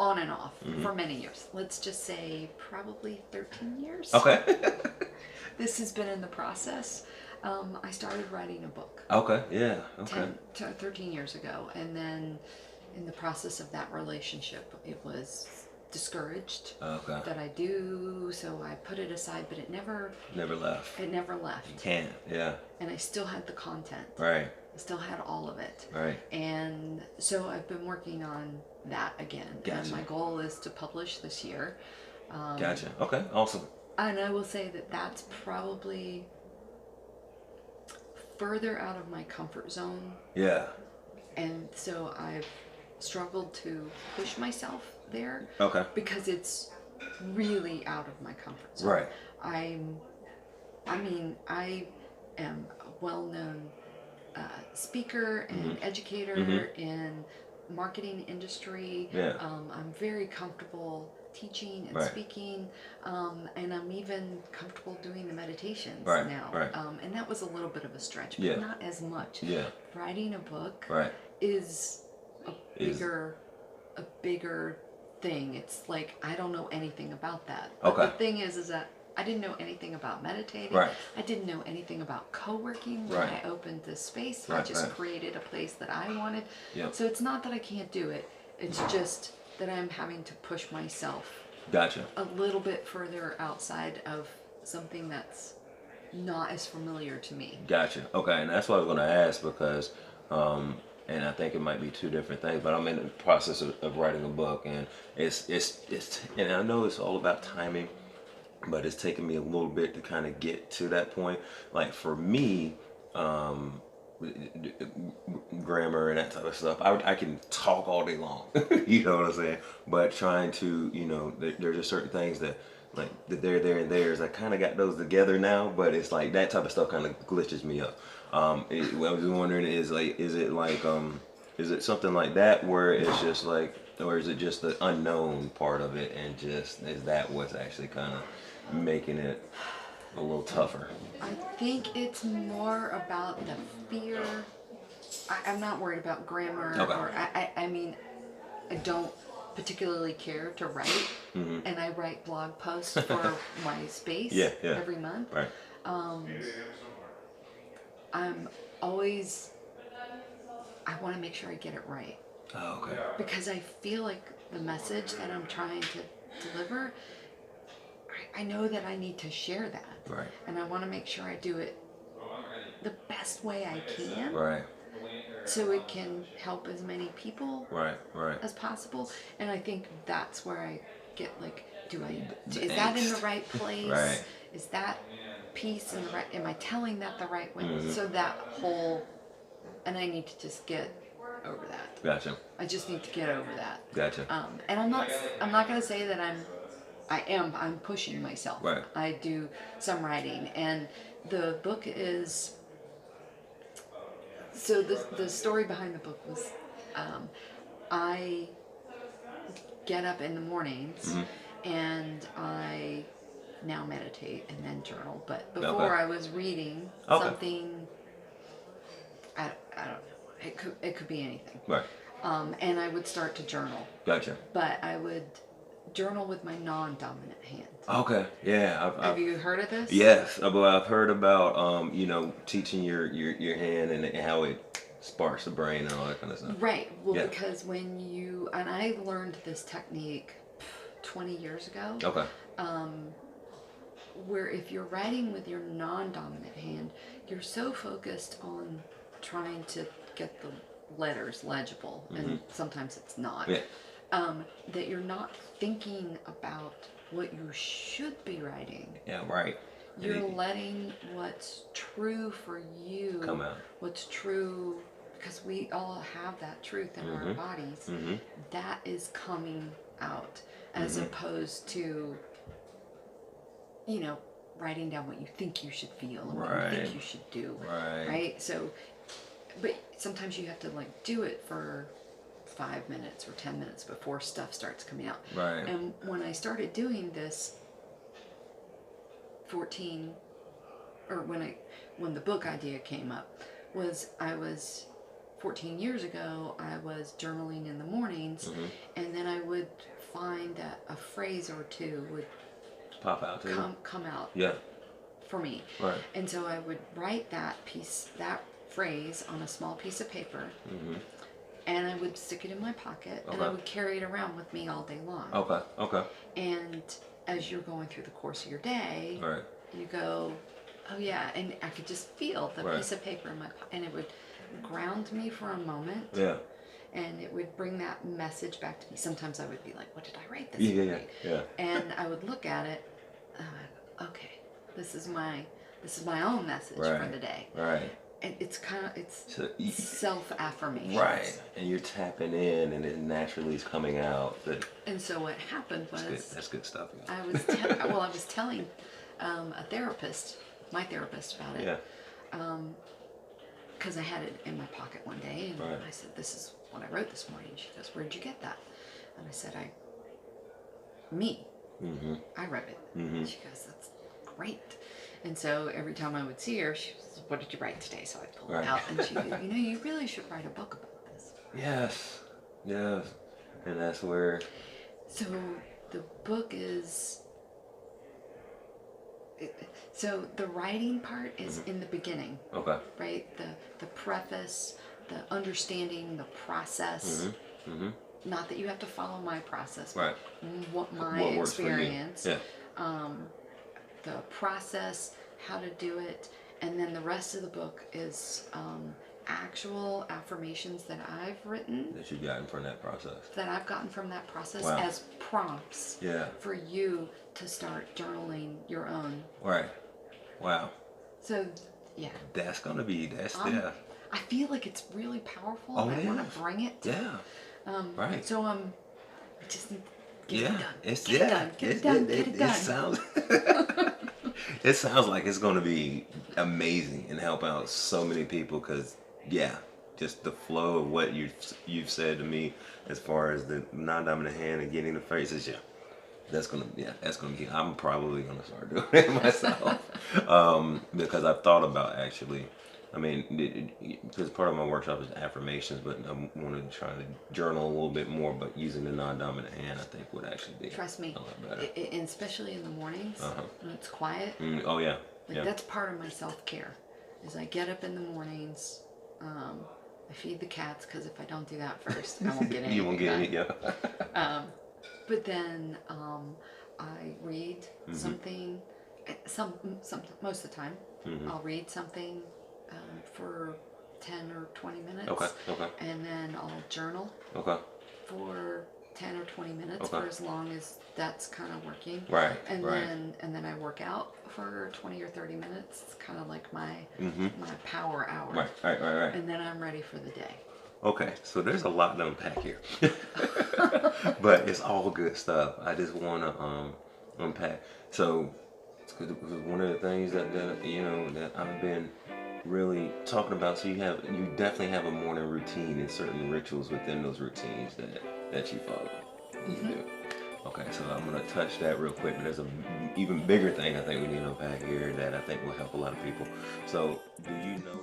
on and off for many years. Let's just say probably 13 years. Okay. This has been in the process. I started writing a book. Okay. Yeah. Okay. 13 years ago, and then in the process of that relationship, it was discouraged that I do, so I put it aside, but it never left. It never left. You can't. Yeah. And I still had the content. Right. I still had all of it. Right. And so I've been working on that again. Gotcha. And my goal is to publish this year. Gotcha. Okay. Awesome. And I will say that that's probably further out of my comfort zone. Yeah. And so I've struggled to push myself there. Okay. Because it's really out of my comfort zone. Right. I am a well-known speaker and educator in marketing industry. Yeah. I'm very comfortable teaching and speaking, and I'm even comfortable doing the meditations now. Right. And that was a little bit of a stretch, but not as much. Yeah. Writing a book is a bigger thing. It's like I don't know anything about that. But the thing is that I didn't know anything about meditating. Right. I didn't know anything about co-working when I opened this space. I just created a place that I wanted. Yep. So it's not that I can't do it. It's just that I'm having to push myself a little bit further outside of something that's not as familiar to me. Gotcha. Okay, and that's what I was going to ask because, and I think it might be two different things, but I'm in the process of writing a book, and it's and I know it's all about timing, but it's taken me a little bit to kind of get to that point. Like for me, grammar and that type of stuff, I can talk all day long. You know what I'm saying? But trying to, there's just certain things that, like the there, and there's, I kind of got those together now, but it's like that type of stuff kind of glitches me up. What I was wondering is it something like that where it's just like, or is it just the unknown part of it, and just is that what's actually kind of making it a little tougher? I think it's more about the fear. I'm not worried about grammar, or I mean, I don't particularly care to write, and I write blog posts for my space every month. Right. I want to make sure I get it right. Oh, okay. Because I feel like the message that I'm trying to deliver, I know that I need to share that. Right. And I want to make sure I do it the best way I can. Right. So it can help as many people as possible. And I think that's where I get like, is that in the right place? Right. Is that piece in the right, am I telling that the right way? So that whole, and I need to just get over that. Gotcha. I just need to get over that. Gotcha. And I'm not going to say that I'm pushing myself. Right. I do some writing, and the book is, so the story behind the book was, I get up in the mornings and I now meditate and then journal, but before I was reading something, I don't know, it could be anything. Right. And I would start to journal. Gotcha. But I would journal with my non-dominant hand. Okay. Yeah. Have you heard of this? Yes. I've heard about teaching your hand and how it sparks the brain and all that kind of stuff. Right. Well, because and I learned this technique 20 years ago. Okay. Where if you're writing with your non-dominant hand, you're so focused on trying to get the letters legible, and sometimes it's not. Yeah. That you're not thinking about what you should be writing. Yeah, right. You're letting what's true for you come out. What's true, because we all have that truth in our bodies. That is coming out, as opposed to, writing down what you think you should feel and what you think you should do. Right. So, but sometimes you have to do it for 5 minutes or 10 minutes before stuff starts coming out. Right. And when I started doing this, when the book idea came up, I was 14 years ago, I was journaling in the mornings, and then I would find that a phrase or two would Pop out to you. come out Yeah. for me. Right. And so I would write that phrase on a small piece of paper, and I would stick it in my pocket, and I would carry it around with me all day long. Okay. Okay. And as you're going through the course of your day, Right. you go, oh yeah, and I could just feel the piece of paper in my pocket, and it would ground me for a moment. Yeah. And it would bring that message back to me. Sometimes I would be like, what did I write this Yeah. Yeah. And I would look at it, okay, this is my own message for the day. Right. And it's kind of, it's So, self-affirmation. right. And you're tapping in, and it naturally is coming out. And so what happened was, That's good stuff. Yeah. I was telling a therapist, my therapist, about it. Yeah. Because I had it in my pocket one day, and I said, this is what I wrote this morning. She goes, where'd you get that? And I said, I wrote it. She goes, that's great. And so every time I would see her, she was, what did you write today? So I'd pull it out, and she goes, you know, you really should write a book about this. Yes. Yes. And that's where. So the book is. So the writing part is in the beginning. Okay. Right? The preface, the understanding, the process. Not that you have to follow my process, but what my experience. Yeah. The process, how to do it, and then the rest of the book is actual affirmations that I've written. That you've gotten from that process. That I've gotten from that process as prompts for you to start journaling your own. Right. Wow. So, yeah. That's gonna be, I feel like it's really powerful. Oh, I want to bring it. Yeah. Right. So, I just need to get it done. It's Get it done. Get it done. It sounds. It sounds like it's gonna be amazing and help out so many people. Cause just the flow of what you've said to me as far as the non-dominant hand and getting the phrases. That's gonna be. I'm probably gonna start doing it myself because I've thought about actually. I mean, because part of my workshop is affirmations, but I want to try to journal a little bit more. But using the non-dominant hand, I think would actually be trust me, a lot better. And especially in the mornings when it's quiet. Oh yeah. That's part of my self-care. Is I get up in the mornings. I feed the cats because if I don't do that first, I won't get anything. You won't get any. Yeah. But then I read something. Most of the time, I'll read something for 10 or 20 minutes. Okay. And then I'll journal. Okay. For 10 or 20 minutes for as long as that's kind of working. Right. And then I work out for 20 or 30 minutes. It's kind of like my power hour. Right. And then I'm ready for the day. Okay, so there's a lot to unpack here, but it's all good stuff. I just want to unpack. So, because one of the things that I've been really talking about. So you definitely have a morning routine and certain rituals within those routines that you follow. You do. Okay, so I'm gonna touch that real quick. But there's an even bigger thing I think we need to unpack here that I think will help a lot of people. So, do you know?